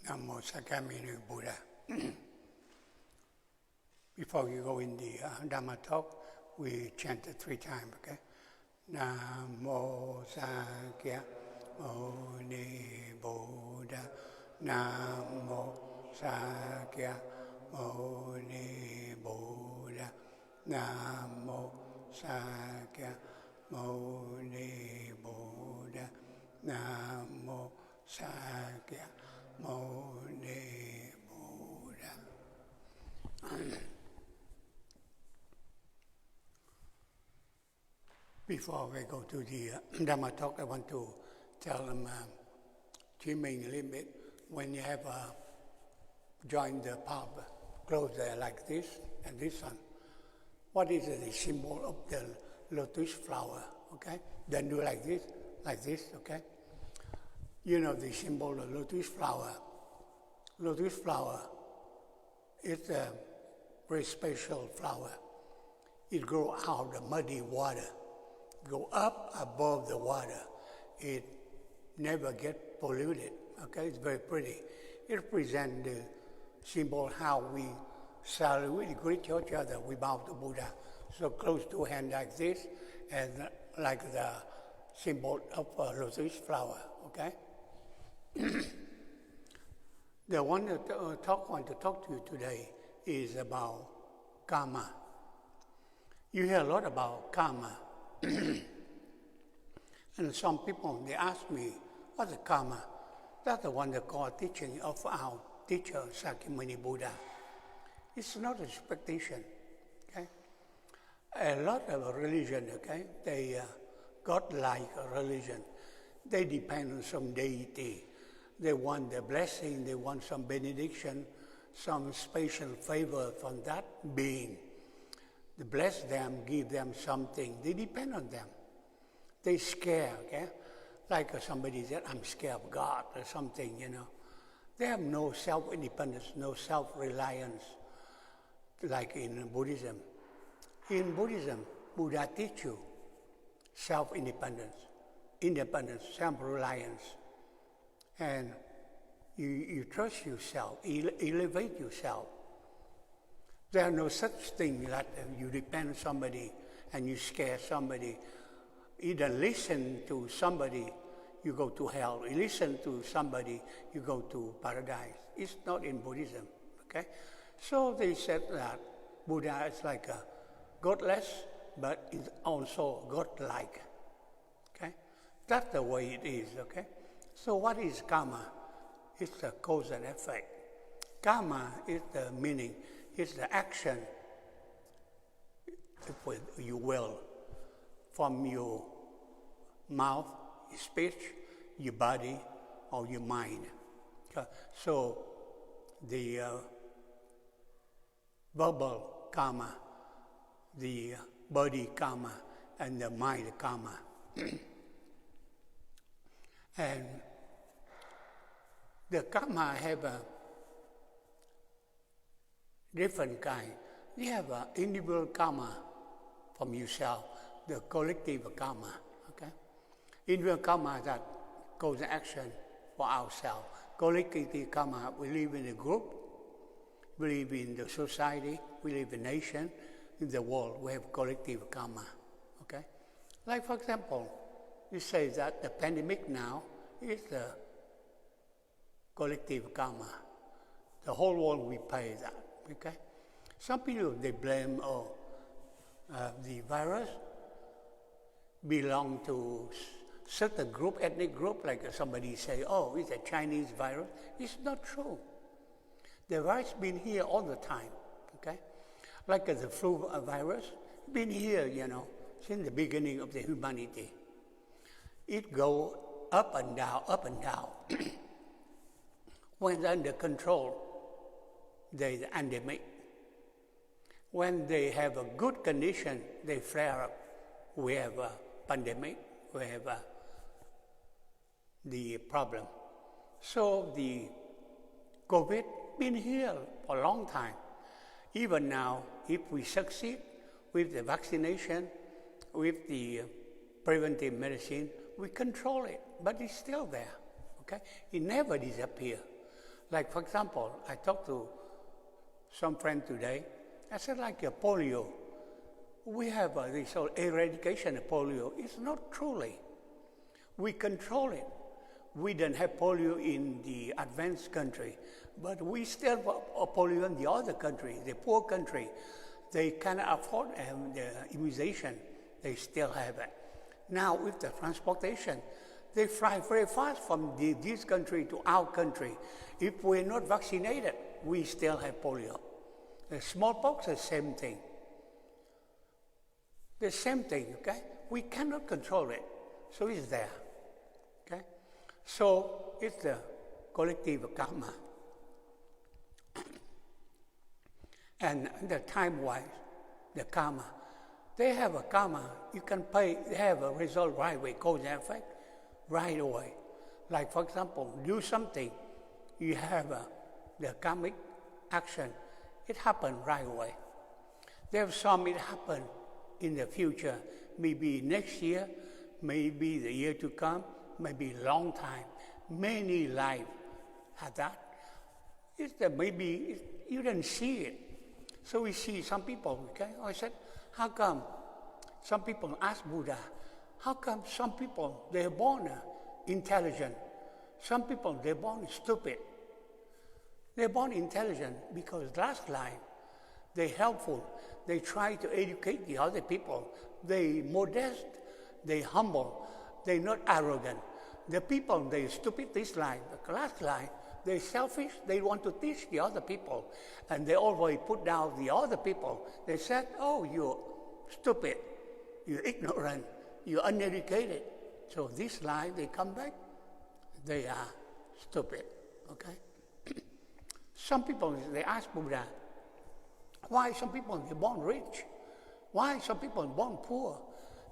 Namo Sakyamuni Buddha. Before we go in the Dhamma talk, we chant it 3 times, okay? Namo Sakyamuni Buddha. Namo Sakyamuni Buddha. Namo Sakyamuni Buddha. Namo Sakyamuni Buddha. Before we go to the Dhamma talk, I want to tell them, Chiming a little bit, when you have joined the pub, close there like this and this one. What is the symbol of the lotus flower? Okay? Then do like this, okay? You know the symbol of lotus flower. Lotus flower is a very special flower. It grows out of muddy water, go up above the water. It never gets polluted. Okay, it's very pretty. It represents the symbol how we salute, we greet each other, we bow to Buddha. So close to hand like this, and like the symbol of a lotus flower. Okay. The one that want to talk to you today is about karma. You hear a lot about karma. And some people, they ask me, what's the karma? That's the one they call teaching of our teacher, Sakyamuni Buddha. It's not expectation, okay? A lot of religion, okay, they God-like religion. They depend on some deity. They want the blessing, they want some benediction, some special favor from that being. They bless them, give them something. They depend on them. They scare, okay? Like somebody said, I'm scared of God or something, you know. They have no self-independence, no self-reliance, like in Buddhism. In Buddhism, Buddha teach you self-independence, independence, self-reliance. And you trust yourself, elevate yourself. There's no such thing that you depend on somebody and you scare somebody. Either listen to somebody, you go to hell. You listen to somebody, you go to paradise. It's not in Buddhism, okay? So they said that Buddha is like a godless, but is also godlike, okay? That's the way it is, okay? So what is karma? It's the cause and effect. Karma is the meaning, it's the action, if you will, from your mouth, your speech, your body, or your mind. So the verbal karma, the body karma, and the mind karma. And the karma have a different kind. You have an individual karma from yourself, the collective karma, okay? Individual karma that goes in action for ourselves. Collective karma, we live in a group, we live in the society, we live in a nation, in the world, we have collective karma, okay? Like for example, you say that the pandemic now is the collective karma. The whole world we pay that, okay? Some people, they blame, the virus belong to certain group, ethnic group, like somebody say, oh, it's a Chinese virus. It's not true. The virus been here all the time, okay? Like the flu virus, been here, you know, since the beginning of the humanity. It go up and down, up and down. When under control, there is endemic. When they have a good condition, they flare up. We have a pandemic, we have the problem. So the COVID been here for a long time. Even now, if we succeed with the vaccination, with the preventive medicine, we control it, but it's still there, okay? It never disappears. Like, for example, I talked to some friend today. I said, like polio. We have this whole eradication of polio. It's not truly. We control it. We don't have polio in the advanced country, but we still have polio in the other country, the poor country. They cannot afford the immunization. They still have it. Now with the transportation, they fly very fast from this country to our country. If we're not vaccinated, we still have polio. The smallpox, the same thing. The same thing, okay? We cannot control it, so it's there, okay? So it's the collective karma. And the time-wise, the karma. They have a karma, you can pay, they have a result right away, cause and effect, right away. Like for example, do something, you have the karmic action, it happened right away. There's some it happened in the future, maybe next year, maybe the year to come, maybe long time. Many lives have that. Maybe you didn't see it. So we see some people, okay? I said, how come? Some people ask Buddha, how come some people, they're born intelligent? Some people, they're born stupid. They're born intelligent because last life, they're helpful. They try to educate the other people. They modest, they humble, they're not arrogant. The people, they're stupid this life, but last life, they're selfish, they want to teach the other people. And they always put down the other people. They said, oh, you're stupid, you're ignorant, you're uneducated. So this life, they come back, they are stupid, okay? Some people, they ask Buddha, why some people, they're born rich? Why some people are born poor?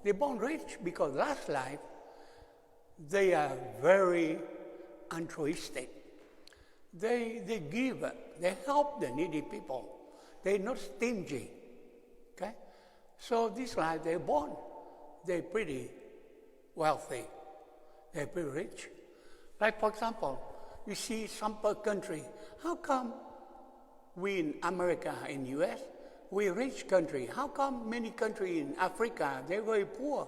They're born rich because last life, they are very altruistic. They give, they help the needy people. They're not stingy, okay? So this life they're born, they're pretty wealthy, they're pretty rich. Like for example, you see some country, how come we in America, in US, we're a rich country? How come many countries in Africa, they're very poor?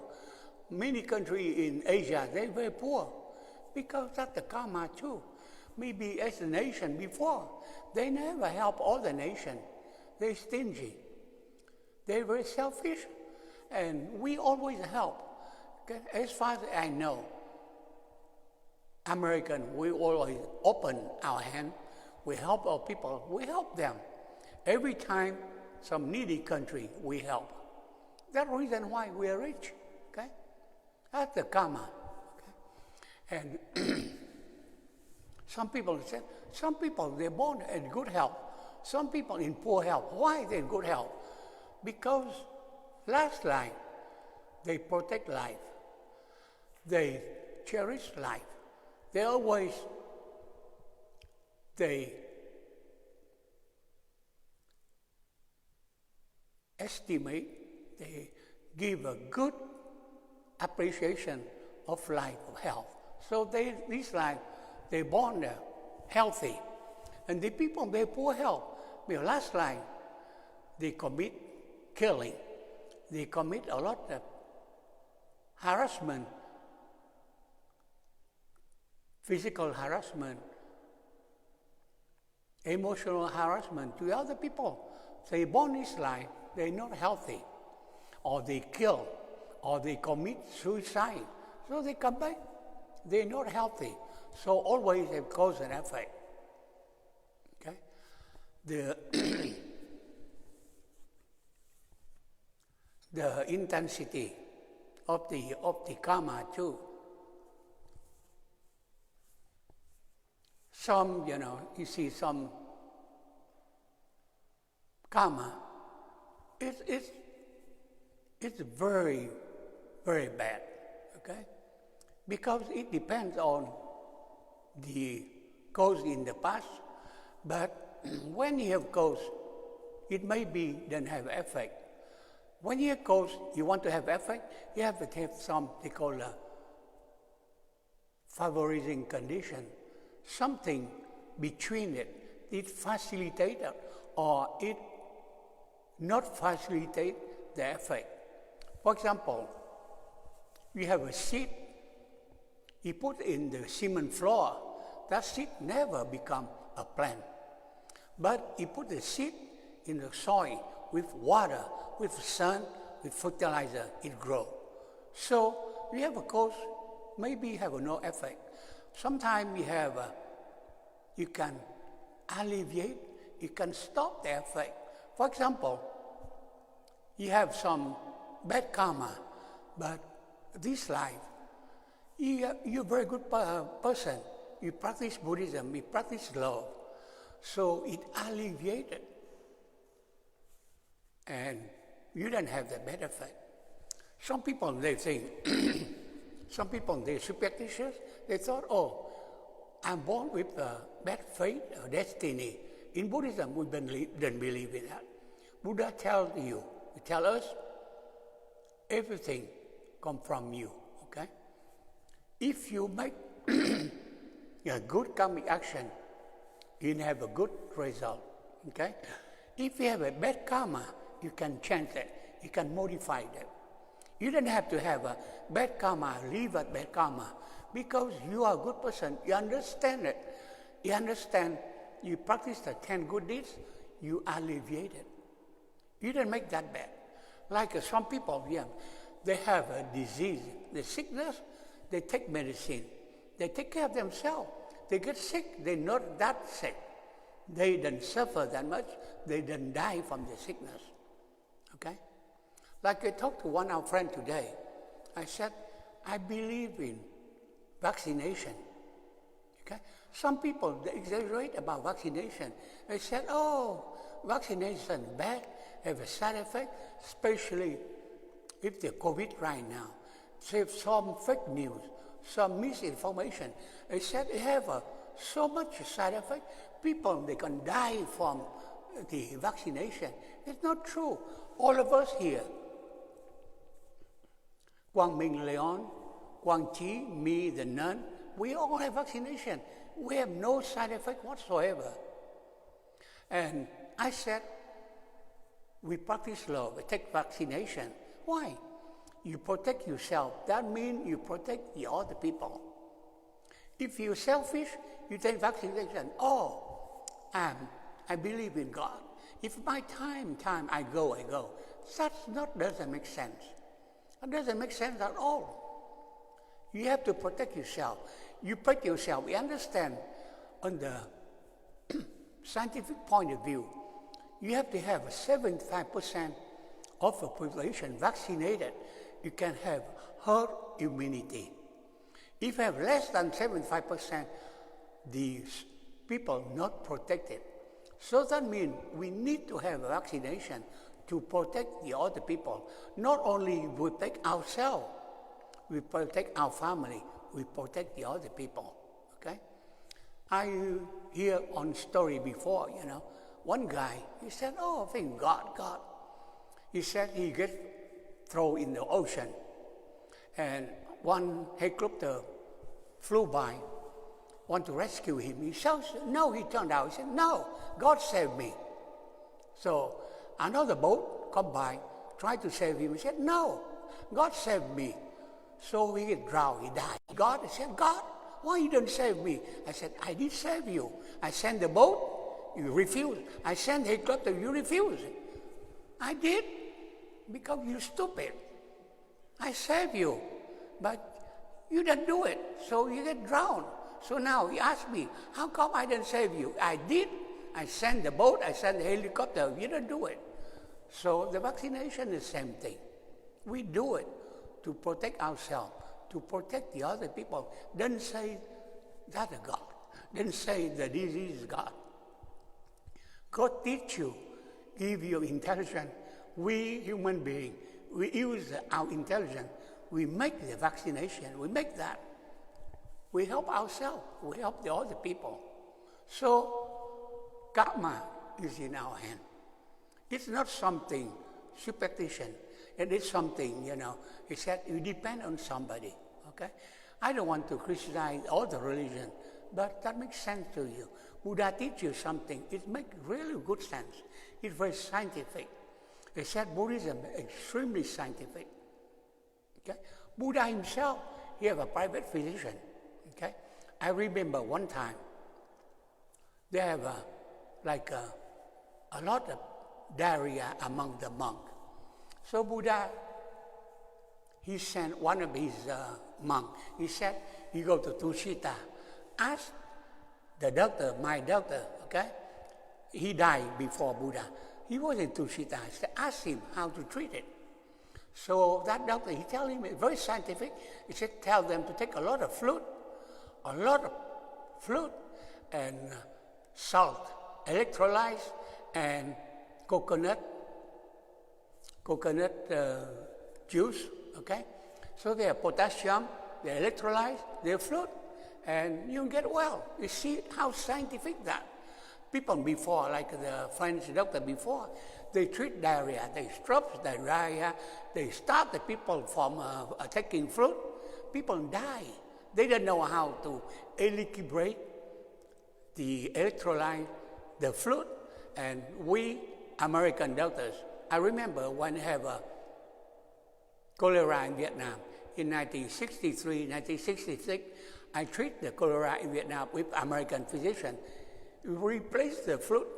Many countries in Asia, they're very poor. Because that's the karma too. Maybe as a nation before, they never help all the nation. They're stingy. They're very selfish, and we always help. Okay? As far as I know, American, we always open our hand. We help our people. We help them. Every time some needy country, we help. That's the reason why we are rich. Okay? That's the karma. Okay? And some people say, some people, they're born in good health. Some people in poor health. Why they're in good health? Because last life, they protect life. They cherish life. They always, they estimate, they give a good appreciation of life, of health. So this life, they're born healthy. And the people, they poor health. Well, last life, they commit killing. They commit a lot of harassment, physical harassment, emotional harassment to other people. They born this life, they're not healthy. Or they kill, or they commit suicide. So they come back, they're not healthy. So always have cause and effect. Okay? The intensity of the karma too. Some, you see some karma, it's very, very bad, okay? Because it depends on the cause in the past, but when you have cause, it may be then have effect. When you have cause, you want to have effect, you have to have some, they call a favorizing condition. Something between it facilitate or it not facilitate the effect. For example, you have a seed, you put in the cement floor, that seed never become a plant. But you put the seed in the soil with water, with sun, with fertilizer, it grows. So we have a cause, maybe have no effect. Sometimes you can alleviate, you can stop the effect. For example, you have some bad karma, but this life, you're a very good person. You practice Buddhism, you practice love. So it alleviated. And you don't have the bad effect. Some people, they think, some people, they're superstitious. They thought, oh, I'm born with a bad fate or destiny. In Buddhism, we don't believe in that. Buddha tells you, he tells us, everything comes from you, okay? If you make a good karmic action, you have a good result, okay? If you have a bad karma, you can change it, you can modify it. You don't have to have a bad karma, leave a bad karma, because you are a good person, you understand it. You understand, you practice the 10 good deeds, you alleviate it. You don't make that bad. Like some people, they have a disease, the sickness, they take medicine. They take care of themselves. They get sick, they're not that sick. They don't suffer that much, they don't die from the sickness. Okay? Like I talked to one of our friends today, I said, I believe in vaccination. Okay? Some people, they exaggerate about vaccination. They said, oh, vaccination is bad, have a side effect, especially with the COVID right now. So if some fake news, some misinformation, they said they have so much side effect, people, they can die from the vaccination. It's not true. All of us here, Quang Minh Leon, Quang Chi, me, the nun, we all have vaccination. We have no side effect whatsoever. And I said, we practice love, we take vaccination. Why? You protect yourself. That means you protect the other people. If you're selfish, you take vaccination. Oh, I believe in God. If my time I go. That doesn't make sense. That doesn't make sense at all. You have to protect yourself. You protect yourself. We understand on the scientific point of view, you have to have 75% of the population vaccinated. You can have herd immunity. If you have less than 75%, the people not protected. So that means we need to have a vaccination to protect the other people. Not only we protect ourselves, we protect our family, we protect the other people, okay? I hear on story before, one guy, he said, oh, thank God. He said he gets thrown in the ocean, and one helicopter flew by, want to rescue him. He said, no, he turned out. He said, no, God saved me. So another boat come by, tried to save him. He said, no, God saved me. So he get drowned, he died. God said, God, why you didn't save me? I said, I did save you. I sent the boat, you refused. I sent the helicopter, you refused. I did, because you're stupid. I saved you, but you didn't do it, so you get drowned. So now he asked me, how come I didn't save you? I did. I sent the boat, I sent the helicopter, you didn't do it. So the vaccination is the same thing. We do it to protect ourselves, to protect the other people. Don't say that is God. Don't say the disease is God. God teach you, give you intelligence. We human beings, we use our intelligence. We make the vaccination, we make that. We help ourselves, we help the other people. So karma is in our hand. It's not something superstition. It is something, it's that you depend on somebody, okay? I don't want to criticize all the religion. but that makes sense to you. Buddha teaches you something. It makes really good sense. It's very scientific. They said Buddhism is extremely scientific. Okay? Buddha himself, he have a private physician. Okay? I remember one time, they have a lot of diarrhea among the monks. So Buddha, he sent one of his monks. He said, he go to Tushita, ask the doctor, my doctor, okay? He died before Buddha. He was in Tushita. He said, ask him how to treat it. So that doctor, he tell him, it's very scientific. He said, tell them to take a lot of fruit and salt, electrolytes, and coconut juice, okay? So they have potassium, they electrolytes, they have fruit, and you get well. You see how scientific that. People before, like the French doctor before, they treat diarrhea, they stop diarrhea, they stop the people from taking fruit. People die. They don't know how to equilibrate the electrolyte, the fruit, and we American doctors, I remember when I have a cholera in Vietnam in 1963, 1966, I treat the cholera in Vietnam with American physician. We replace the fruit,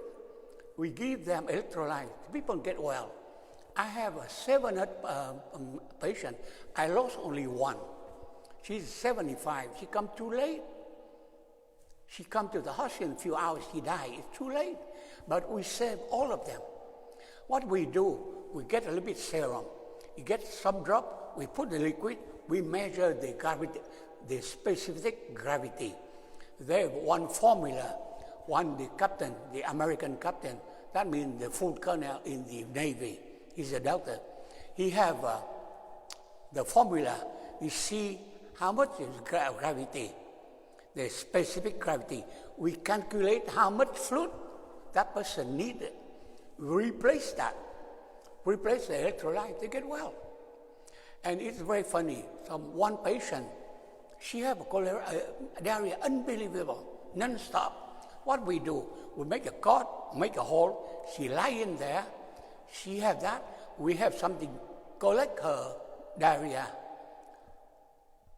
we give them electrolytes, people get well. I have a 700 patient, I lost only one. She's 75, she come too late. She come to the hospital in a few hours, she died, it's too late. But we save all of them. What we do, we get a little bit serum. You get some drop, we put the liquid, we measure the gravity, the specific gravity. They have one formula, the captain, the American captain, that means the full colonel in the Navy, he's a doctor. He have the formula, you see how much is gravity, the specific gravity. We calculate how much fluid that person needed. Replace that. Replace the electrolyte, they get well. And it's very funny. One patient, she have a cholera, diarrhea, unbelievable, non-stop. What we do, we make a cot, make a hole, she lie in there, she have that, we have something collect her diarrhea,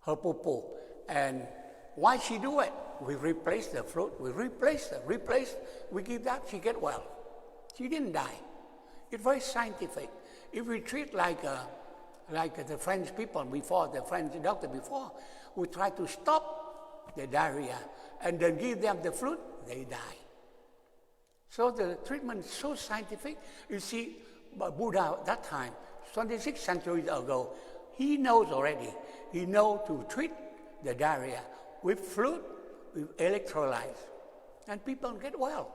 her poo-poo. And why she do it? We replace the fruit, we replace, we give that, she get well. She didn't die. It's very scientific. If we treat like the French people before, the French doctor before, we try to stop the diarrhea and then give them the fruit, they die. So the treatment is so scientific. You see, Buddha at that time, 26 centuries ago, he knows already. He knows to treat the diarrhea with fruit, with electrolytes, and people get well.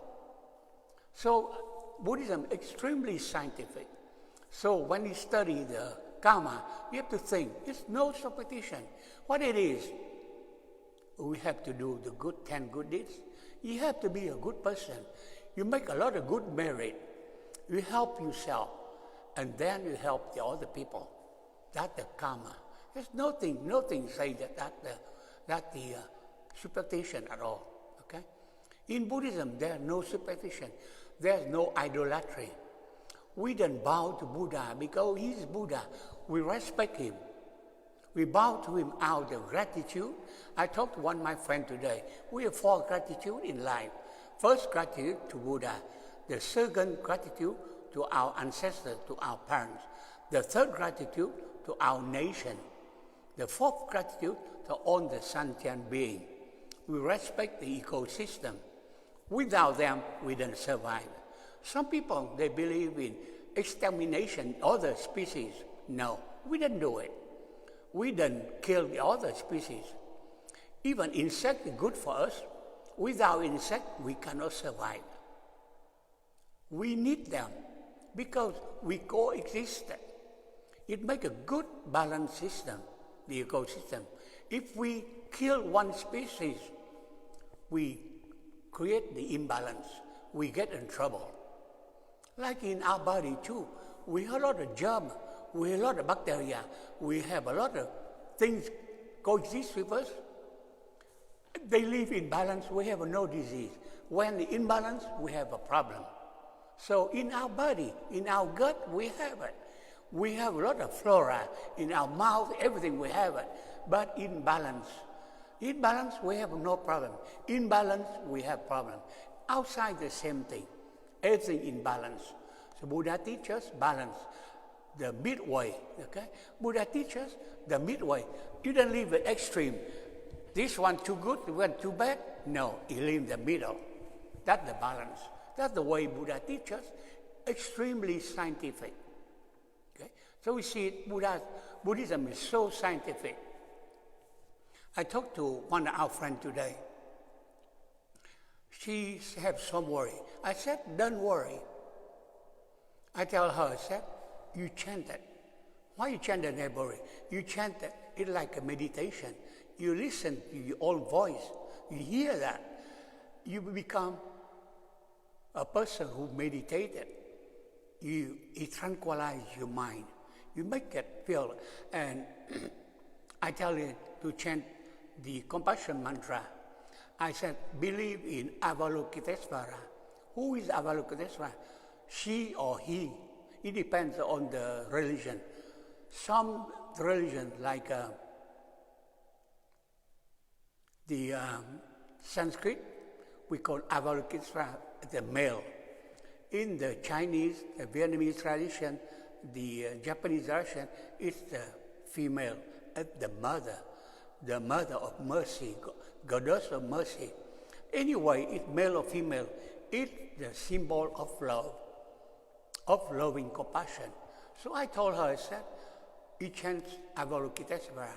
So Buddhism is extremely scientific. So when you study the karma, you have to think, it's no superstition. What it is, we have to do the 10 good deeds. You have to be a good person. You make a lot of good merit. You help yourself, and then you help the other people. That's the karma. There's nothing say that the superstition at all. Okay? In Buddhism, there's no superstition. There's no idolatry. We don't bow to Buddha because he's Buddha. We respect him. We bow to him out of gratitude. I talked to one of my friends today. We have 4 gratitude in life. First, gratitude to Buddha. The second, gratitude to our ancestors, to our parents. The third, gratitude to our nation. The fourth, gratitude to all the sentient beings. We respect the ecosystem. Without them, we don't survive. Some people, they believe in extermination, other species. No, we don't do it. We don't kill the other species. Even insects are good for us. Without insects, we cannot survive. We need them because we coexist. It makes a good balanced system, the ecosystem. If we kill one species, we create the imbalance. We get in trouble. Like in our body too, we have a lot of germs, we have a lot of bacteria, we have a lot of things coexist with us. they live in balance, we have no disease. When in imbalance, we have a problem. So in our body, in our gut, we have it. We have a lot of flora in our mouth, everything we have it. But in balance, we have no problem. In balance, we have problem. Outside, the same thing. Everything in balance. So Buddha teaches balance, the midway. Okay? Buddha teaches the midway. You don't live at extreme. This one too good, this one too bad. No, you live in the middle. That's the balance. That's the way Buddha teaches. Extremely scientific. Okay? So we see Buddhism is so scientific. I talked to one of our friends today. She has some worry. I said, don't worry. I tell her, I said, you chant it. Why you chant it, neighbor? You chant it. It's like a meditation. You listen to your own voice. You hear that. You become a person who meditated. It tranquilizes your mind. You make it feel. And I tell you to chant the compassion mantra. I said, believe in Avalokitesvara. Who is Avalokitesvara? She or he. It depends on the religion. Some religion, like the Sanskrit, we call Avalokitesvara the male. In the Chinese, the Vietnamese tradition, the Japanese tradition, it's the female, the mother of mercy, goddess of mercy. Anyway, it's male or female. It's the symbol of love, of loving compassion. So I told her, I said, you chant Avalokitesvara.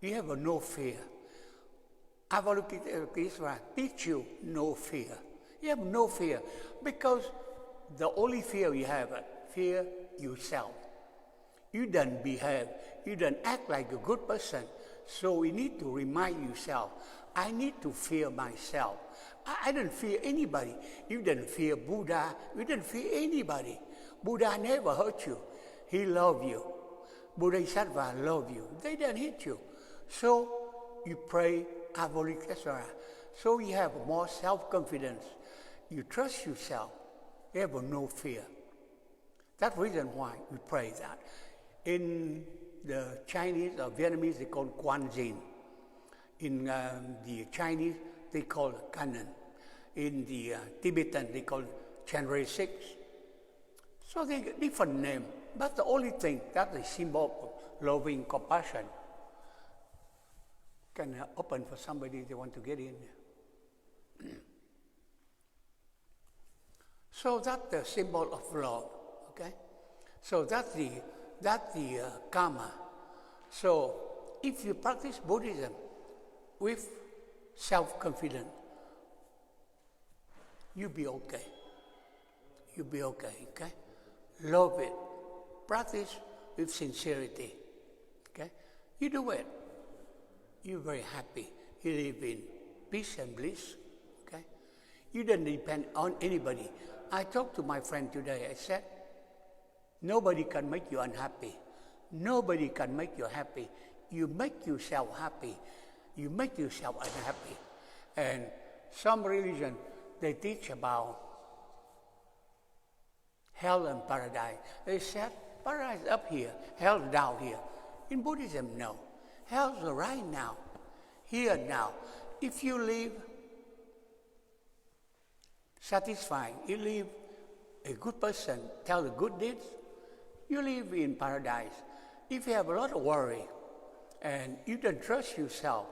You have no fear. Avalokitesvara teach you no fear. You have no fear because the only fear you have, fear yourself. You don't behave. You don't act like a good person. So you need to remind yourself, I need to fear myself. I don't fear anybody. You don't fear Buddha. You don't fear anybody. Buddha never hurt you. He loves you. Bodhisattva love you. They don't hit you. So you pray Avalokitesvara. So you have more self-confidence. You trust yourself. You have no fear. That's the reason why we pray that. In the Chinese or Vietnamese, they call Quang. In the Chinese, they call Canon. In the Tibetan, they call Chanting 6. So they get different name. But the only thing, that's the symbol of loving compassion. Can I open for somebody if they want to get in? So that's the symbol of love, okay? So that's the karma. So if you practice Buddhism with self-confidence, you'll be okay. You'll be okay, okay? Love it. Practice with sincerity, okay? You do it. You're very happy. You live in peace and bliss, okay? You don't depend on anybody. I talked to my friend today. I said, nobody can make you unhappy. Nobody can make you happy. You make yourself happy. You make yourself unhappy. And some religion, they teach about hell and paradise. They said, paradise up here, hell down here. In Buddhism, no. Hell's right now, here now. If you live satisfied, you live a good person, tell the good deeds, you live in paradise. If you have a lot of worry and you don't trust yourself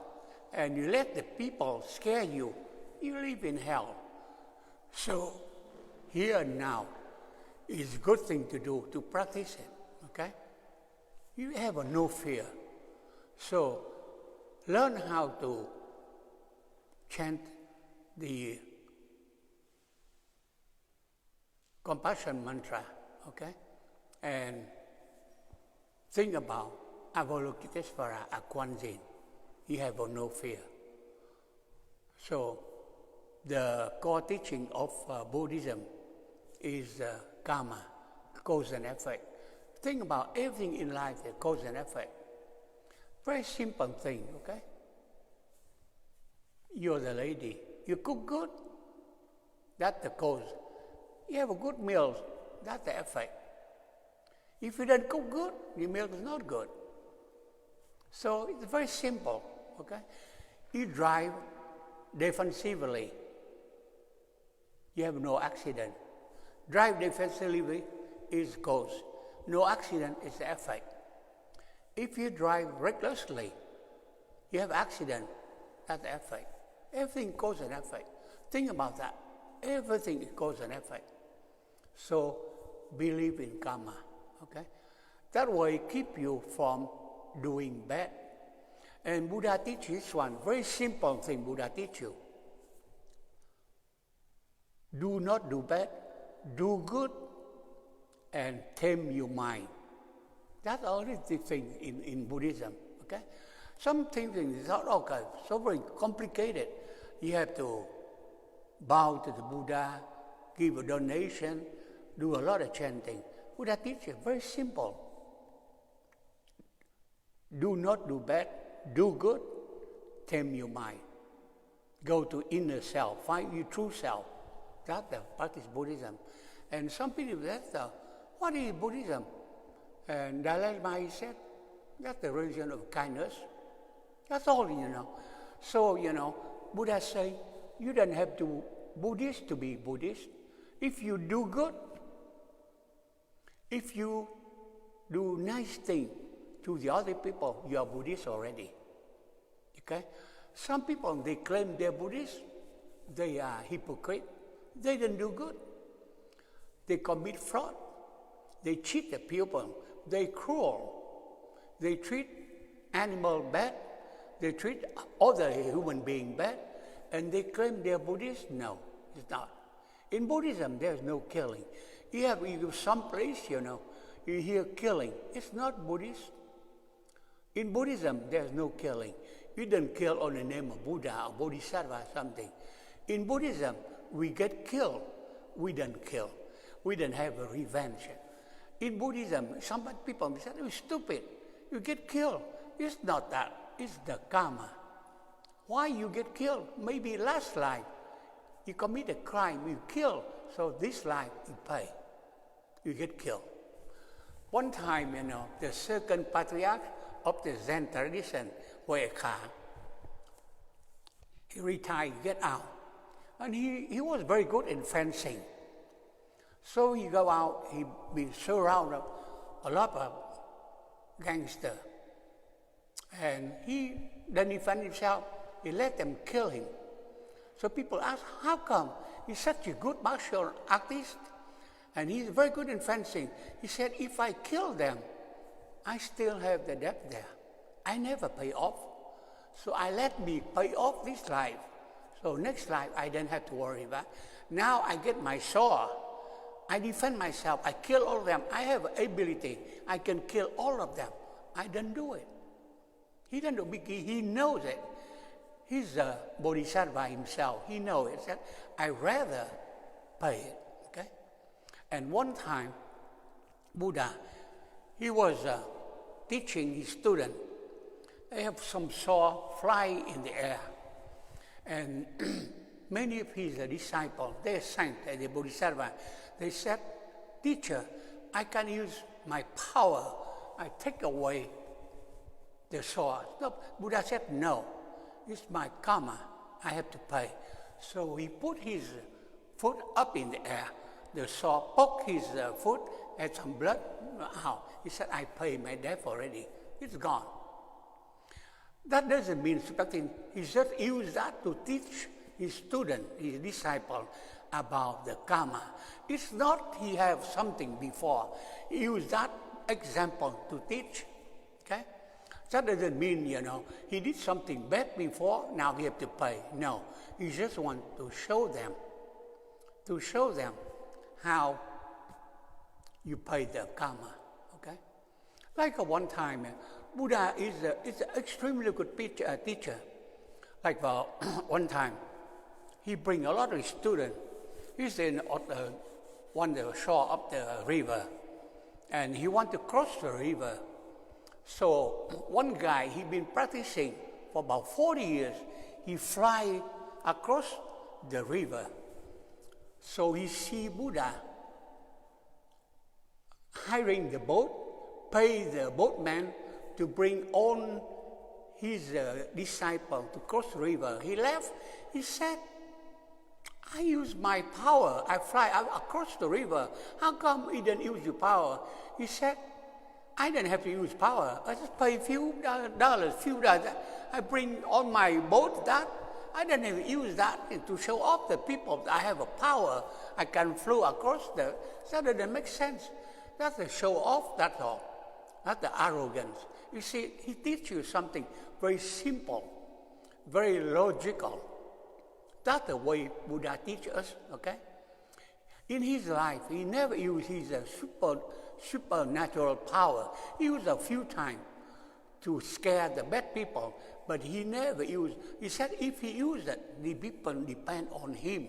and you let the people scare you, you live in hell. So here and now is a good thing to do, to practice it, okay? You have no fear. So learn how to chant the compassion mantra, okay? And think about Avalokitesvara Akwanjin. You have no fear. So the core teaching of Buddhism is karma, cause and effect. Think about everything in life, the cause and effect. Very simple thing, okay? You're the lady. You cook good, that's the cause. You have a good meal, that's the effect. If you don't cook good, your meal is not good. So it's very simple, okay? You drive defensively, you have no accident. Drive defensively is cause. No accident is the effect. If you drive recklessly, you have accident, that's the effect. Everything cause and effect. Think about that. Everything is cause and effect. So believe in karma, okay? That way keep you from doing bad. And Buddha teaches one very simple thing Buddha teach you. Do not do bad, do good, and tame your mind. That's the only thing in Buddhism, okay? Some things is not okay, so very complicated. You have to bow to the Buddha, give a donation, do a lot of chanting. Buddha teaches very simple. Do not do bad, do good, tame your mind. Go to inner self, find your true self. That's the practice Buddhism. And some people ask, what is Buddhism? And Dalai Lama said, that's the religion of kindness. That's all, So, Buddha say, you don't have to Buddhist to be Buddhist. If you do good, if you do nice thing to the other people, you are Buddhist already. Okay? Some people, they claim they're Buddhist. They are hypocrite. They don't do good. They commit fraud. They cheat the people. They cruel. They treat animal bad. They treat other human being bad. And they claim they're Buddhist? No, it's not. In Buddhism, there's no killing. You go someplace, you hear killing. It's not Buddhist. In Buddhism, there's no killing. You don't kill on the name of Buddha or Bodhisattva or something. In Buddhism, we get killed. We don't kill. We don't have a revenge. In Buddhism, some people say, you're stupid. You get killed. It's not that. It's the karma. Why you get killed? Maybe last life, you commit a crime, you kill. So this life, you pay. You get killed. One time, the second patriarch of the Zen tradition, Phuoc, he retired, get out. And he was very good in fencing. So he go out, he been surrounded a lot of gangsters. And then he found himself, he let them kill him. So people ask, how come? He's such a good martial artist, and he's very good in fencing. He said, if I kill them, I still have the debt there. I never pay off. So I let me pay off this life. So next life, I don't have to worry about. Now I get my sword. I defend myself. I kill all of them. I have ability. I can kill all of them. I don't do it. He doesn't do it. He knows it. He's a bodhisattva himself. He knows it. He said, I rather pay it. Okay? And one time, Buddha, he was teaching his student. They have some saw fly in the air. And many of his disciples, they sang the bodhisattva. They said, teacher, I can use my power. I take away the sword. No, Buddha said, no, it's my karma. I have to pay. So he put his foot up in the air. The sword poked his foot, had some blood out. He said, I pay my debt already. It's gone. That doesn't mean expecting. He just used that to teach his student, his disciple, about the karma. It's not he have something before. He used that example to teach. Okay? That doesn't mean, he did something bad before, now he have to pay. No, he just want to show them how you pay the karma. Okay? Like one time, Buddha is an extremely good teacher. Like one time, he bring a lot of students. He's in on the shore of the river, and he want to cross the river. So one guy, he been practicing for about 40 years. he fly across the river. So he see Buddha hiring the boat, pay the boatman to bring on his disciple to cross the river. He left. He said, I use my power. I fly across the river. How come he didn't use your power? He said, I didn't have to use power. I just pay few dollars. I bring on my boat that. I didn't even use that to show off the people that I have a power. I can flow across the. That doesn't make sense. That's a show off, that's all. That's the arrogance. You see, he teaches you something very simple, very logical. That's the way Buddha teaches us, okay? In his life, he never used his supernatural power. He used a few times to scare the bad people, but he never used. He said if he used it, the people depend on him,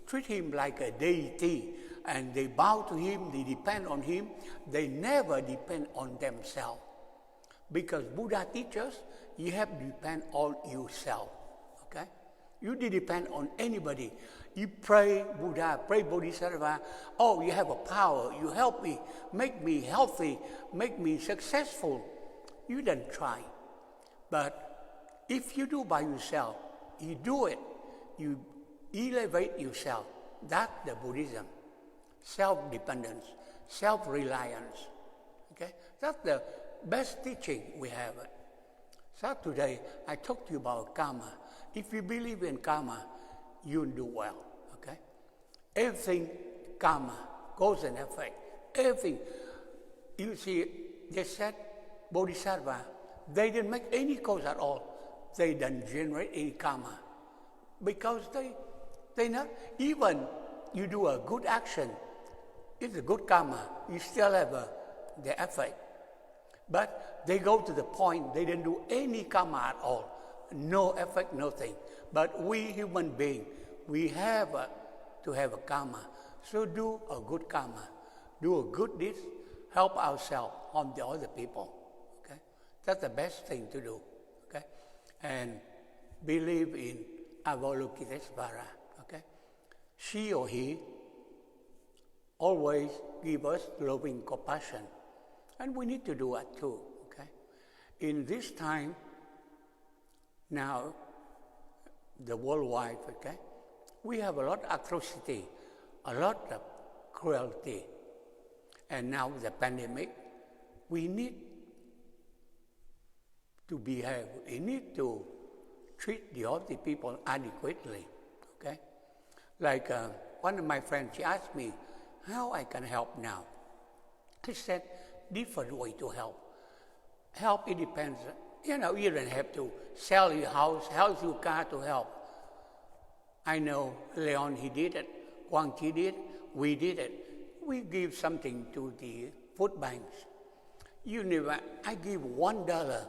treat him like a deity, and they bow to him, they depend on him. They never depend on themselves. Because Buddha teaches, you have to depend on yourself, okay? You didn't depend on anybody. You pray Buddha, pray Bodhisattva. Oh, you have a power. You help me, make me healthy, make me successful. You didn't try. But if you do by yourself, you do it, you elevate yourself. That's the Buddhism. Self-dependence, self-reliance. Okay? That's the best teaching we have. So today, I talked to you about karma. If you believe in karma, you'll do well. Okay? Everything karma, cause and effect. Everything. You see, they said, Bodhisattva, they didn't make any cause at all. They didn't generate any karma. Because they not, even you do a good action, it's a good karma. You still have the effect. But they go to the point, they didn't do any karma at all. No effect, nothing. But we human beings, we have to have a karma. So do a good karma. Do a good deed, help ourselves, help the other people. Okay? That's the best thing to do. Okay? And believe in Avalokitesvara. Okay? She or he always give us loving compassion. And we need to do that too, okay? In this time, now, the worldwide, okay? We have a lot of atrocity, a lot of cruelty. And now the pandemic, we need to behave. We need to treat the other people adequately, okay? Like one of my friends, she asked me, how I can help now? I said, different way to help. Help, it depends. You know, you don't have to sell your house, sell your car to help. I know Leon, he did it. Quang, he did it. We did it. We give something to the food banks. I give $1.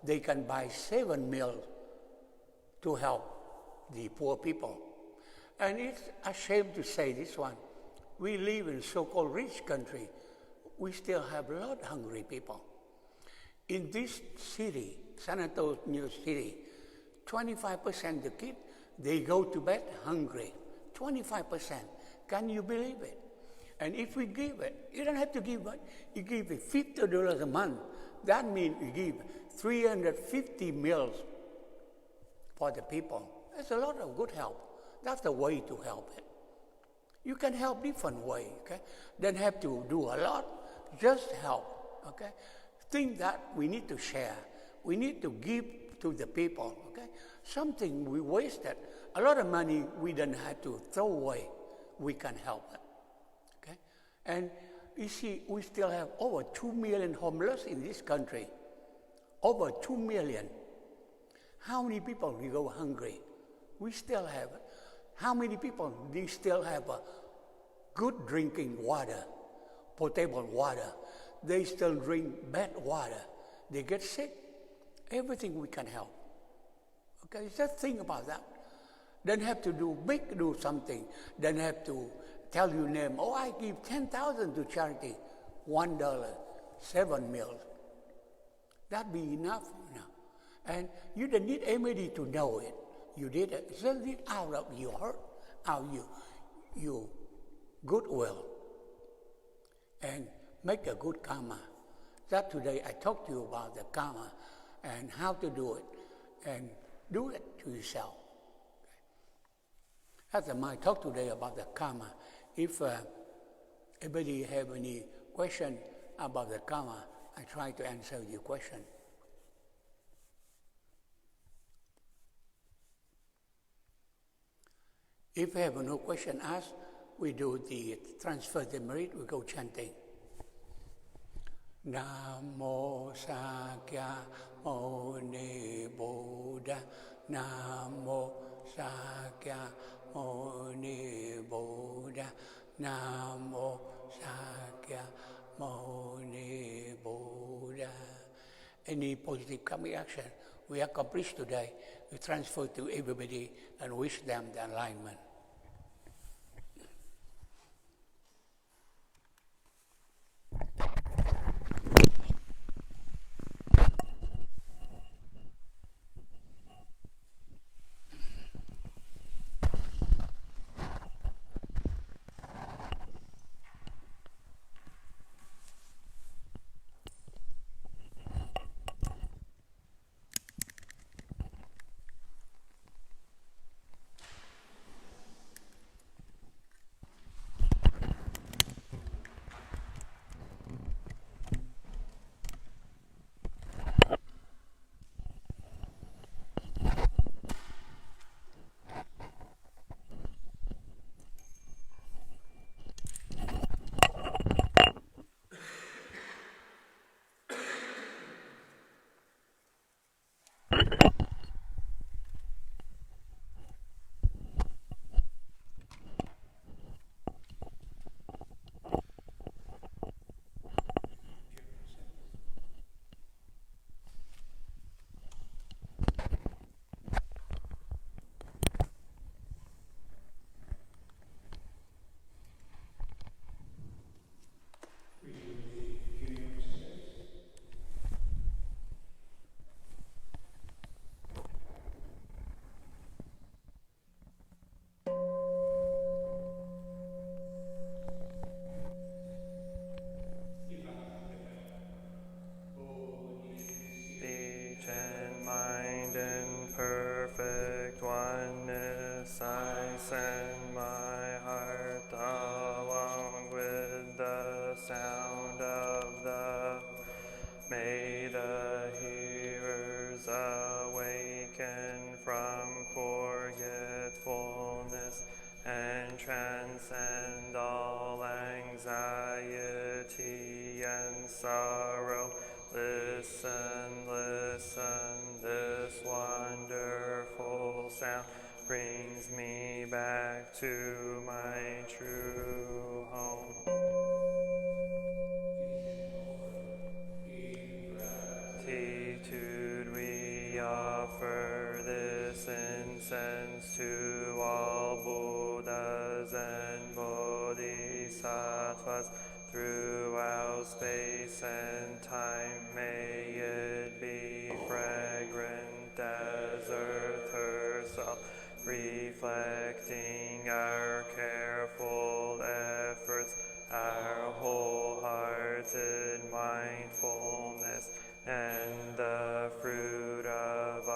They can buy 7 meals to help the poor people. And it's a shame to say this one. We live in so-called rich country. We still have a lot of hungry people. In this city, San Antonio City, 25% of the kids, they go to bed hungry. 25%. Can you believe it? And if we give it, you don't have to give it. You give it $50 a month. That means you give 350 meals for the people. That's a lot of good help. That's the way to help it. You can help different way, okay? Don't have to do a lot, just help, okay? Think that we need to share. We need to give to the people, okay? Something we wasted, a lot of money we don't have to throw away. We can help it, okay? And you see, we still have over 2 million homeless in this country. Over 2 million. How many people will go hungry? We still have it. How many people do still have good drinking water, potable water? They still drink bad water. They get sick. Everything we can help. Okay, just think about that. Don't have to do something. Don't have to tell your name. Oh, I give 10,000 to charity. $1, 7 meals. That'd be enough. And you don't need anybody to know it. you did it. Send it out of your heart, out of your goodwill, and make a good karma. That today I talked to you about the karma and how to do it, and do it to yourself. That's my talk today about the karma. If anybody have any question about the karma, I try to answer your question. If you have no question asked, we do the transfer the merit, we go chanting. Namo Sakya Muni Buddha, Namo Sakya Muni Buddha, Namo Sakya Muni Buddha. Any positive karmic action we accomplish today, we transfer to everybody and wish them the alignment. Perfect oneness, I send my heart along with the sound of the. May the hearers awaken from forgetfulness and transcend all anxiety and sorrow. Listen, listen, this wonderful sound brings me back to my true home. Gratitude we offer this incense to all Buddhas and Bodhisattvas throughout space and time. May it be fragrant as earth herself, reflecting our careful efforts, our wholehearted mindfulness, and the fruit of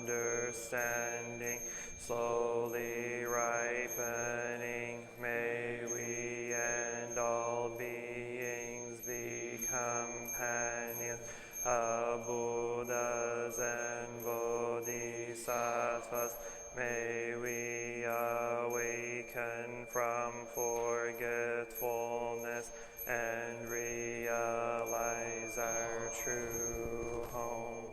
understanding slowly ripening. May we and all beings be companions of Buddhas and Bodhisattvas. May we awaken from forgetfulness and realize our true home.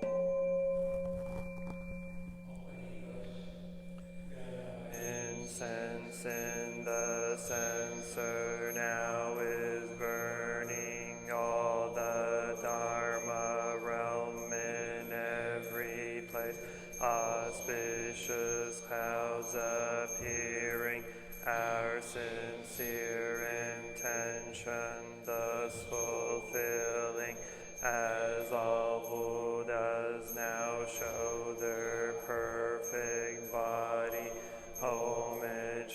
Incense in the censer now is burning, all the Dharma realm in every place. Auspicious clouds appearing, our sincere intention thus fulfilling, as all Buddhas now show their perfect body.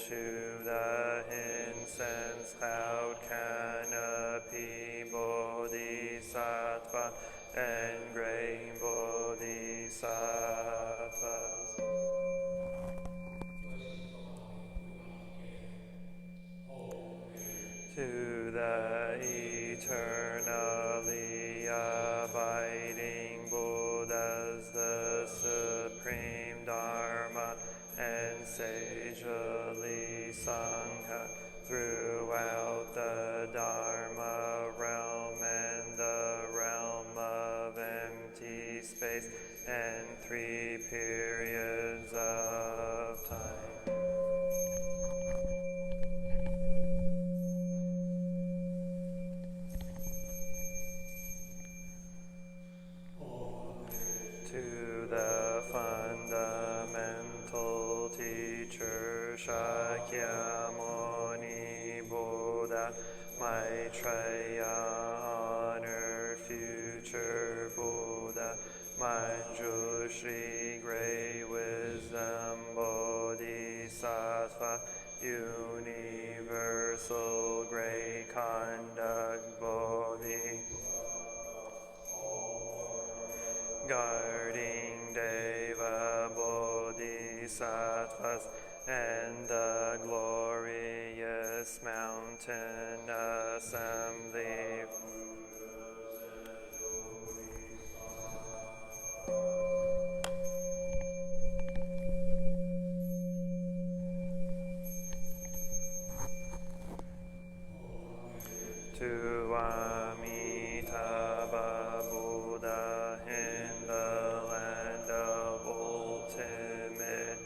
eschew the incense cloud canopy bodhisattva and great bodhisattvas. To the eternally abiding Buddhas, the supreme Dharma and sagely Sangha throughout the Dharma realm and the realm of empty space and 3 periods of time. To the fundamental teacher Shakyamuni Buddha, Maitreya, honored future Buddha, Manjushri, great wisdom Bodhisattva, universal great conduct Bodhi, guarding Deva Bodhisattvas and the glorious mountain assembly. To Amitabha Buddha in the land of ultimate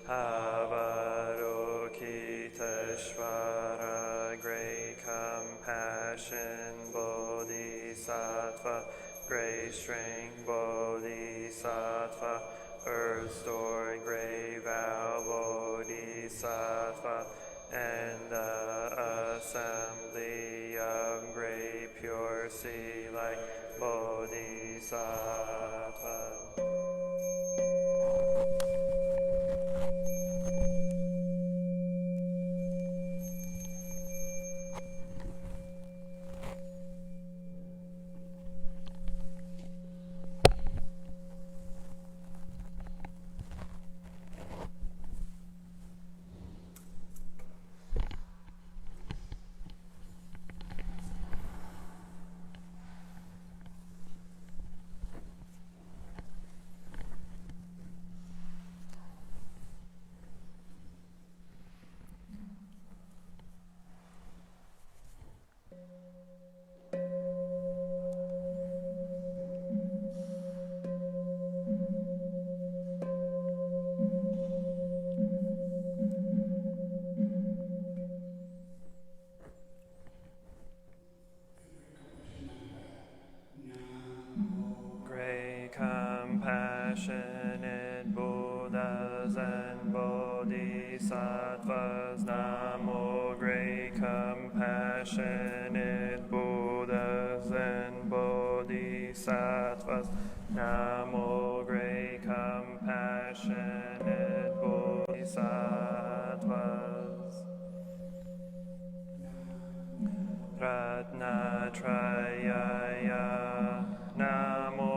Avalokiteshvara, great compassion Bodhisattva, great strength Bodhisattva, earth stored great vow Bodhisattva, and the assembly of great pure sea like Bodhisattva. Compassionate Buddhas and Bodhisattvas, Namo, great compassionate Buddhas and Bodhisattvas, Namo, great compassionate Bodhisattvas. Ratnatrayaya, Namo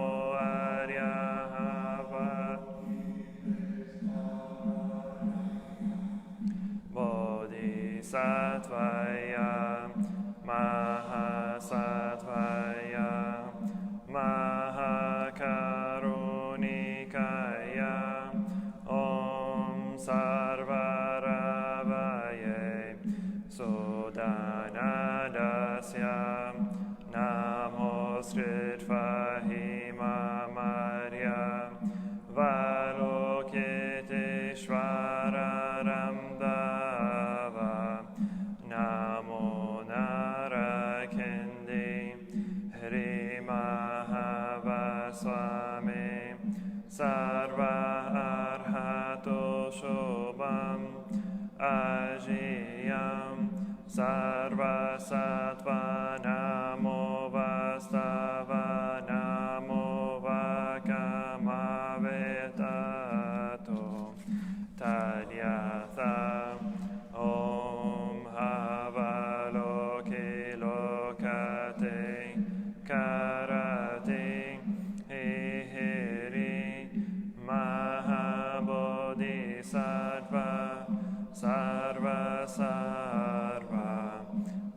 Bodhisattvaya, Mahasattvaya, Mahakarunikaya, Om Sarvaravaye, Sudanadasya, Namo Sritvahimamarya, Valokiteshvara Ramdava, Namo Narakendi, Hri Mahavaswami, Sarva Arhato Shobham, Ajiyam, Sarva Sattva, Namo Vastava, Namo Vakamavetato, Tadyatha, sarva sarva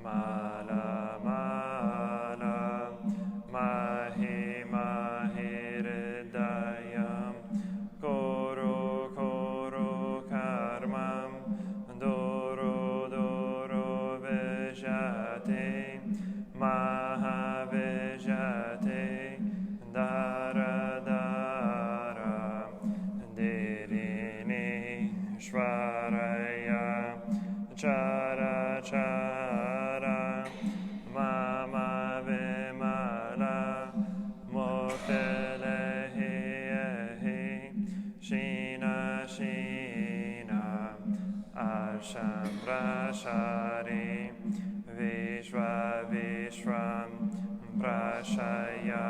mala mala mahi mahi hridayam koro koro karmam doro doro vijate maha vijate dara dara dirini shvaraya chara chara mama vimala mokelehi shina shina asham rashari vishva vishram prashaya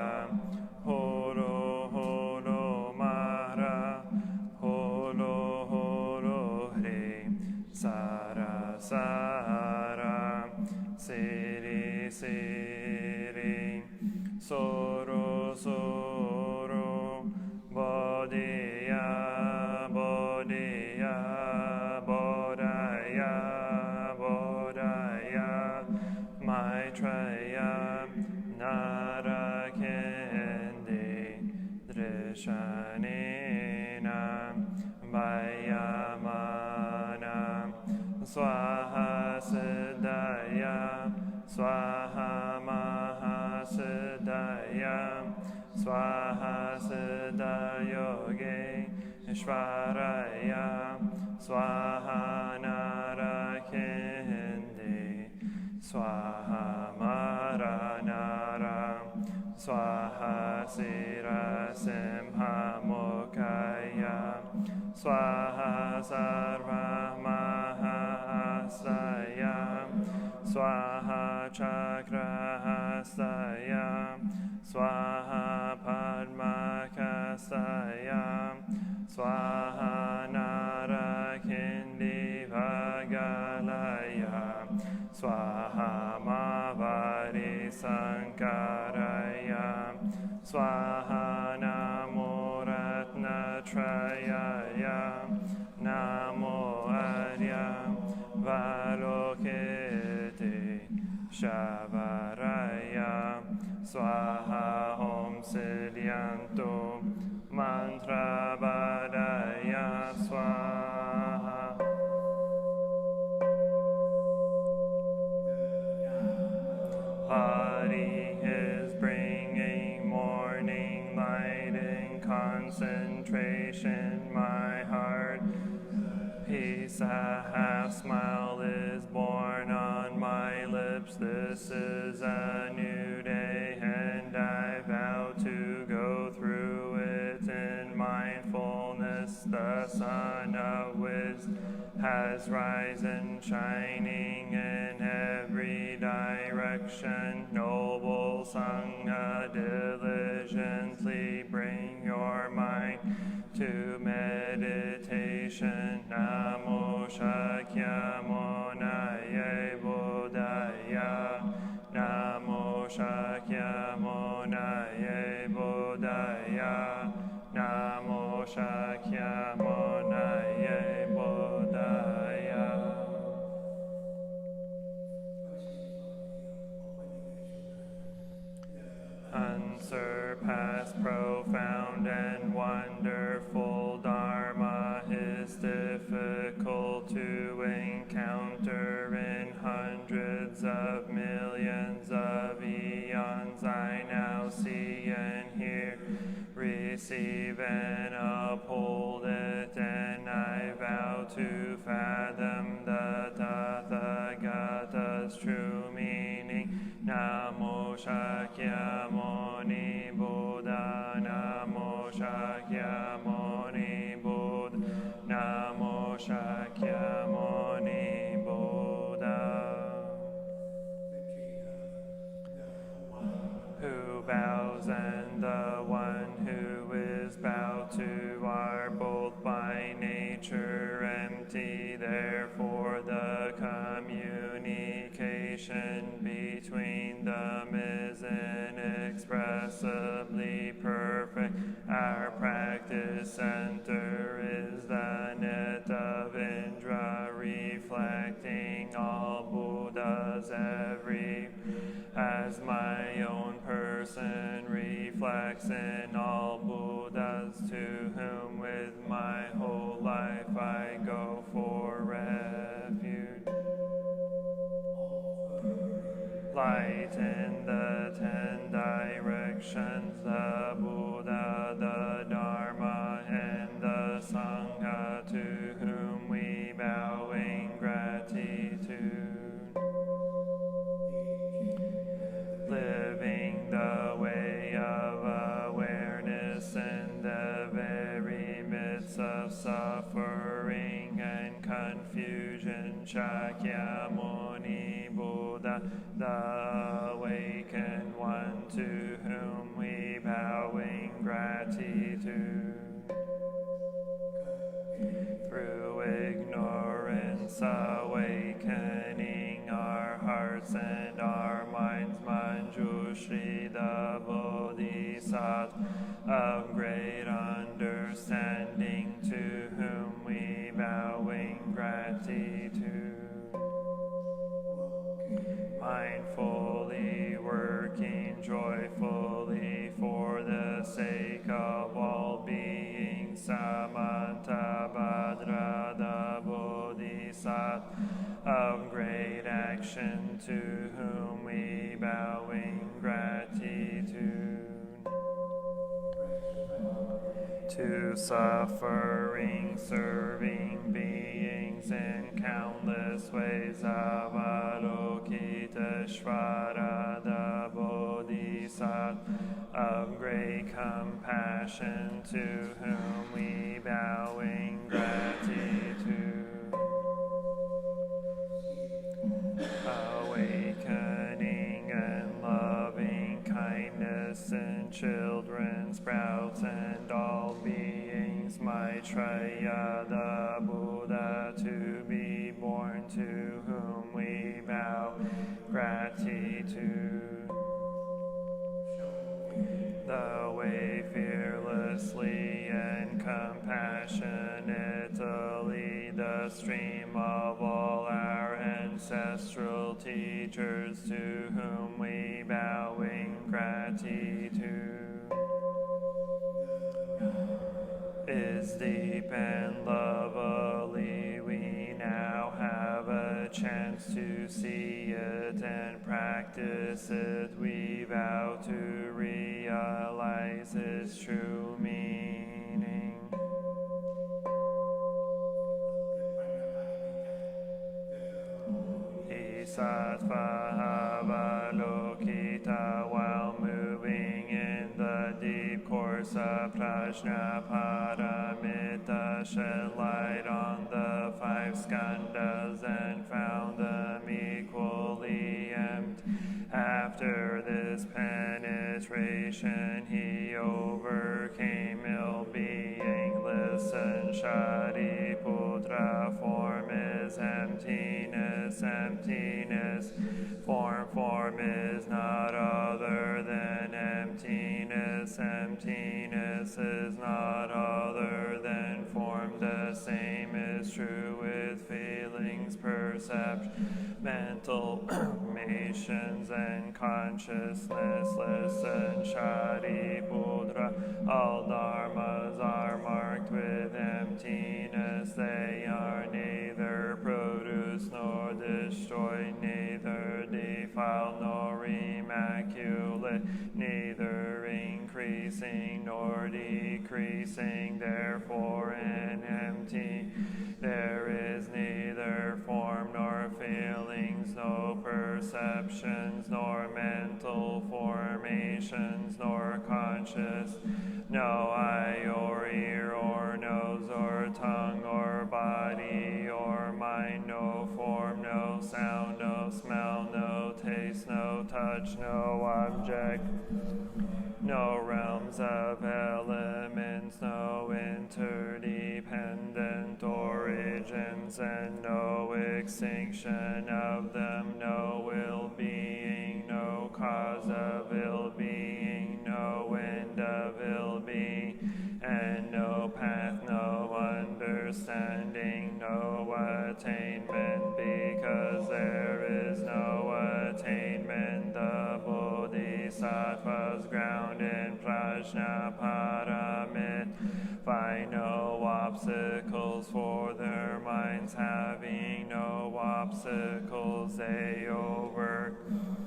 holo holo mara holo holo hri sara sara siri siri soro soro bodhiya bodhiya bodhaya bodhaya maitreya narakendi drishanina vayamana swaha siddhaya swaha mahasiddhaya swaha siddhayoge ishvaraya swaha narakendi swaha maranara swaha sira simha mukaya swaha sarva mahasaya swaha chakrahasaya swaha padmakasaya swaha narakindi vagalaya swaha mavari sankaraya swaha namo ratnatrayaya namo arya valokite shavaraya swaha om siddhyanto mantra vadaya swaha. Hari is bringing morning light in concentration. My heart, peace, a half smile is born on my lips. This is a new day, and I vow to go through it in mindfulness. The sun of wisdom has risen, shining in every direction. Noble Sangha, diligently bring your mind to meditation. Namo Shakyamunaye Buddhaya. Namo Shakyamunaye Buddhaya. Namo Shakyamunaye Buddhaya. Unsurpassed, profound, and wonderful Dharma is difficult to encounter in hundreds of millions of eons. I now see and hear, receive and uphold it, and I vow to fathom the Tathagata's true meaning. Namo Shakyamuni Buddha. Namo Shakyamuni Buddha. Namo Shakyamuni Buddha. Who bows and the one who is bowed to are both by nature empty. Therefore the communication between them is inexpressibly perfect. Our practice center is the net of Indra reflecting all Buddhas as my own person reflects in all Buddhas, to whom with my whole life I go for refuge. Light in the 10 directions, the Buddha, the Dharma, and the Sangha, to whom we bow in gratitude. Living the way of awareness in the very midst of suffering and confusion, Shakyamuni Buddha, the awakened one, to whom we bow in gratitude. Through ignorance awakening our hearts and our minds, Manjushri, the Bodhisattva of great understanding, to whom we bow in gratitude. Mindfully working joyfully for the sake of all beings, Samantabhadra, the Bodhisattva of great action, to whom we bow in gratitude. To suffering, serving beings in countless ways, Avalokiteshvara, the Bodhisattva of great compassion, to whom we bow in gratitude. Awakening and loving kindness in children, sprouts, and all beings, Maitreya, the Buddha to be born, to whom we bow gratitude. The way fearlessly and compassionately, the stream of all our ancestral teachers, to whom we bow in gratitude. Is deep and lovely, we now have a chance to see it and practice it. We vow to realize its true meaning. Sattva Avalokita, while moving in the deep course of Prajna Paramita, shed light on the 5 skandhas and found them equally empty. After this penetration, he overcame ill-being. Listen, Shariputra, form is emptiness, emptiness. Form is not other than emptiness. Emptiness is not other than form. The same is true with feelings, perception, mental formations, and consciousness. Listen, Shariputra, all dharmas are marked with emptiness. They are neither produced nor destroyed, neither defiled nor immaculate, neither increasing nor decreasing. Therefore, in empty there is neither form nor feelings, no perceptions, nor mental formations, nor conscious, no eye or ear or nose or tongue or body or mind, no form, no sound, no smell, no taste, no touch, no object, no realms of elements, no interdependent origins, and no extinction of them, no ill-being, no cause of ill-being, no end of ill-being, and no path, no understanding understanding, no attainment, because there is no attainment. The Bodhisattvas ground in Prajna Paramit find no obstacles for their minds, having no obstacles they overcome,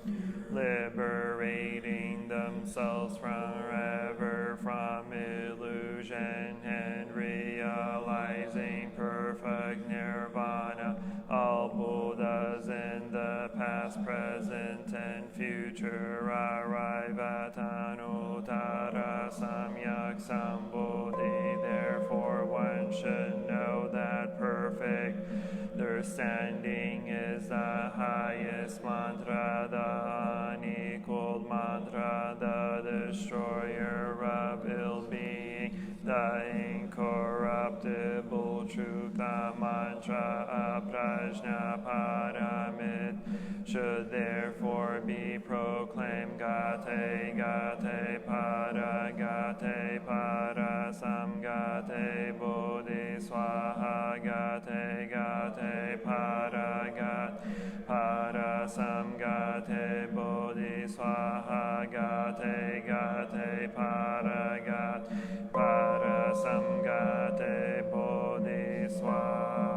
liberating themselves forever from illusion and realizing perfect nirvana. All Buddhas in the past, present, and future arrive at Anuttara Samyak Sambodhi. Therefore, one should know that perfect understanding is the highest mantra, the unequaled mantra, the destroyer of ill being, the incorruptible truth. The mantra of Prajna Paramit should therefore be proclaimed. Gate gate para samgate bodhi swaha gate gate para samgate bodhi swaha gate gate para samgate bodhi swaha.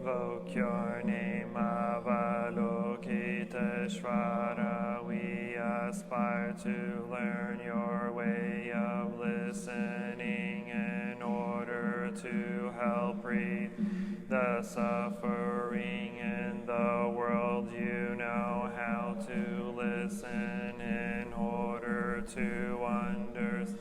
Invoke your name, Avalokiteshvara. We aspire to learn your way of listening in order to help relieve the suffering in the world. You know how to listen in order to understand.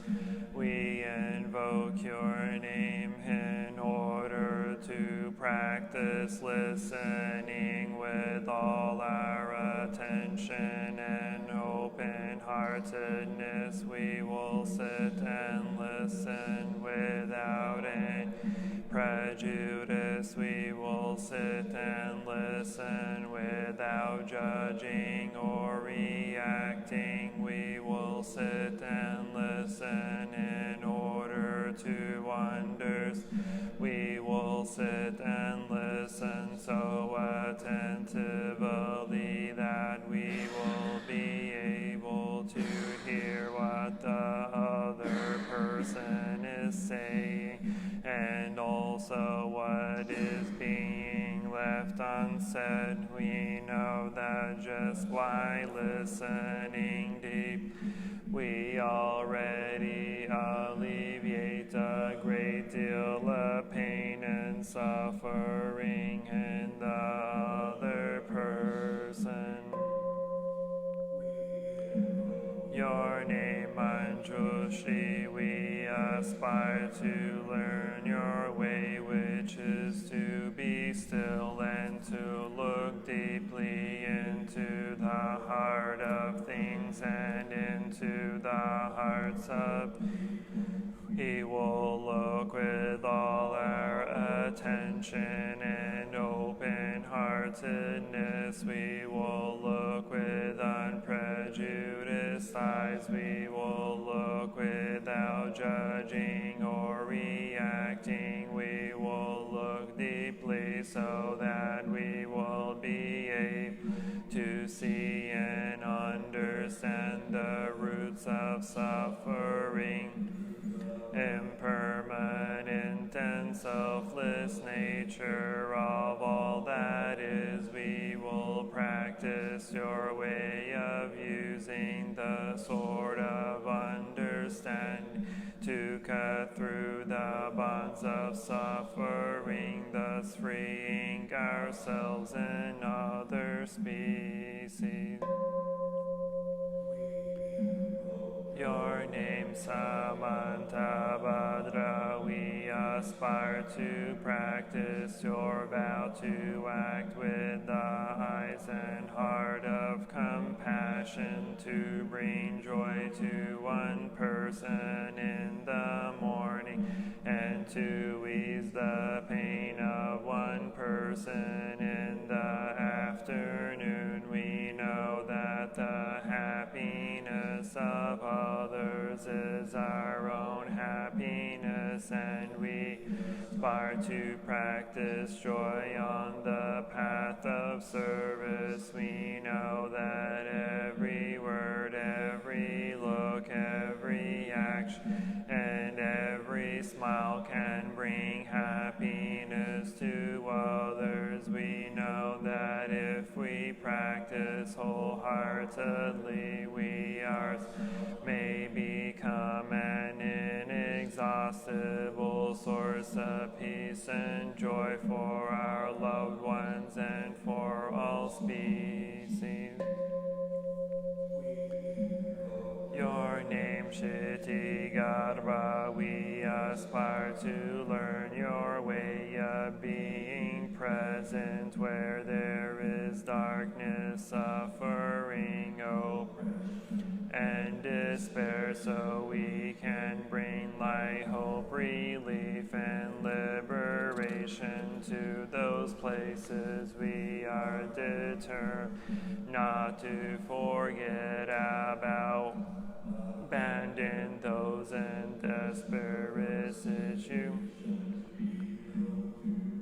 We invoke your name in order to practice listening with all our attention and open-heartedness. We will sit and listen without any prejudice. We will sit and listen without judging or reacting. We will sit and listen in order to understand. We will sit and listen so attentively that we will be able to hear what the other person is saying, and also what is being left unsaid. We know that just by listening deep, we already alleviate a great deal of pain and suffering in the other person. Your name, Manjushri, we aspire to learn your way, which is to be still and to look deeply into the heart of things and into the hearts of. He will look with all our attention and open-heartedness. We will look with unprejudiced eyes. We will look without judging or reacting. We will look deeply so that we will be able to see and understand the roots of suffering. Impermanent and selfless nature of all that is, we will practice your way of using the sword of understanding to cut through the bonds of suffering, thus freeing ourselves and other species. Your name, Samantabhadra, we aspire to practice your vow to act with the eyes and heart of compassion, to bring joy to one person in the morning and and to ease the pain of one person in the afternoon. We know that the happiness of others is our own happiness, and we aspire to practice joy on the path of service. We know that every word, every look, every action, and every smile can bring happiness to others. We know that if we practice wholeheartedly, we ours may become an inexhaustible source of peace and joy for our loved ones and for all species. Your name, Shittigarba, we aspire to learn your way of being present where there is darkness, suffering, and despair, so we can bring light, hope, relief, and liberation to those places. We are determined not to forget about, abandon those in desperate situations.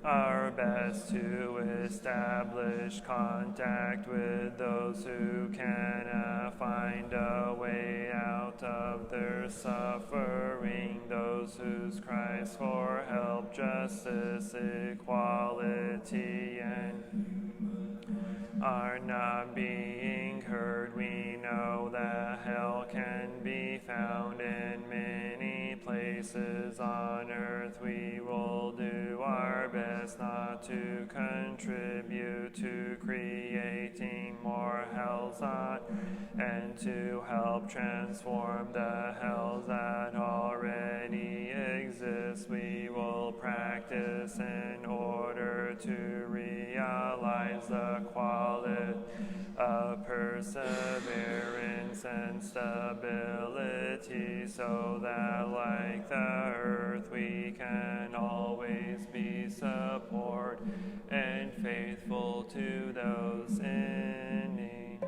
Our best to establish contact with those who cannot find a way out of their suffering, those whose cries for help, justice, equality, and are not being heard. We know that hell can be found in many places on earth. We will do our best not to contribute to creating more hells on, and to help transform the hells that already exist. We will practice in order to realize the quality of perseverance and stability, so that like the earth we can always be support and faithful to those in need.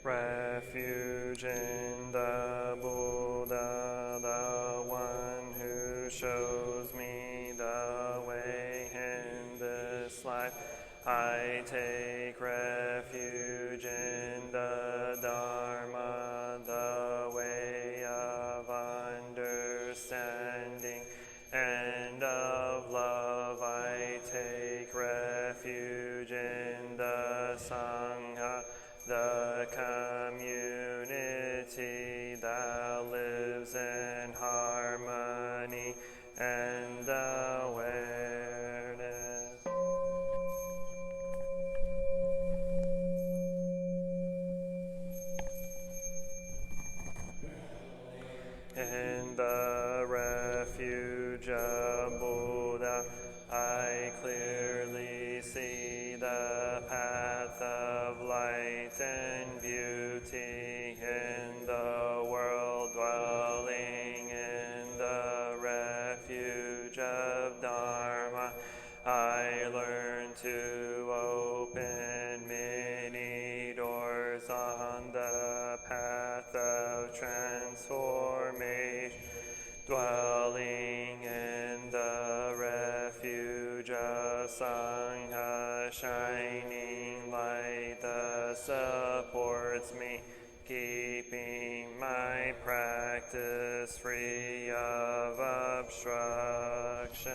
Refuge in the Buddha, the one who shows me the way in this life. I take refuge in the Dharma, the way of understanding and of love. I take refuge in the Sangha, the community that lives in harmony and awareness. In the refuge of Buddha, I clearly see the path of light and beauty in the world, dwelling in the refuge of Dharma. I learn to open many doors on the path of transformation, dwelling in the refuge of Sangha, shining light that supports me, keeping my practice free of obstruction.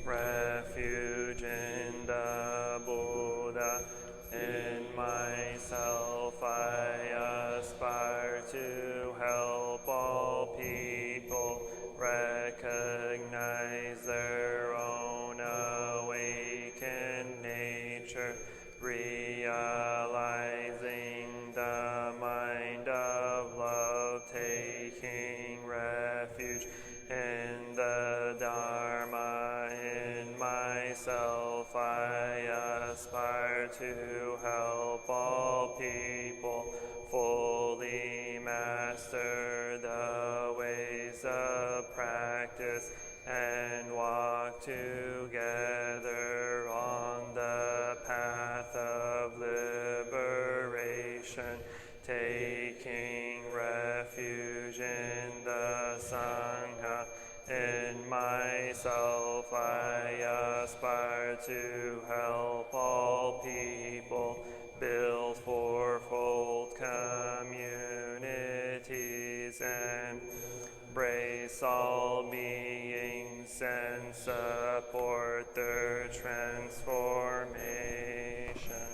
Refuge in the Buddha, in myself I aspire to to help all people recognize their own awakened nature, realizing the mind of love, taking refuge in the Dharma. In myself I aspire to help all people fully master the ways of practice and walk together on the path of liberation, taking refuge in the Sangha. In myself I aspire to help all people build fourfold communities and embrace all beings and support their transformation.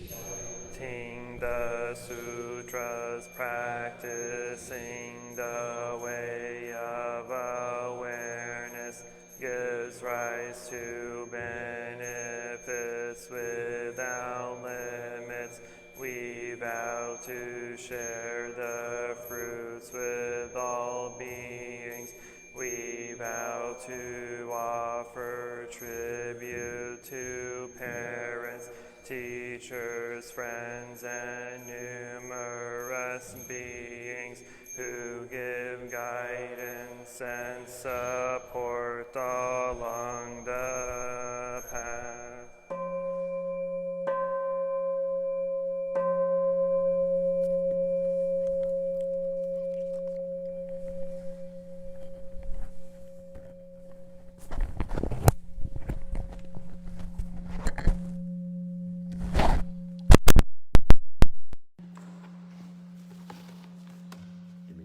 Reciting the sutras, practicing the way of awareness, gives rise to benefits without limits. We vow to share the fruits with all beings. We vow to offer tribute to parents, teachers, friends, and numerous beings who give guidance and support along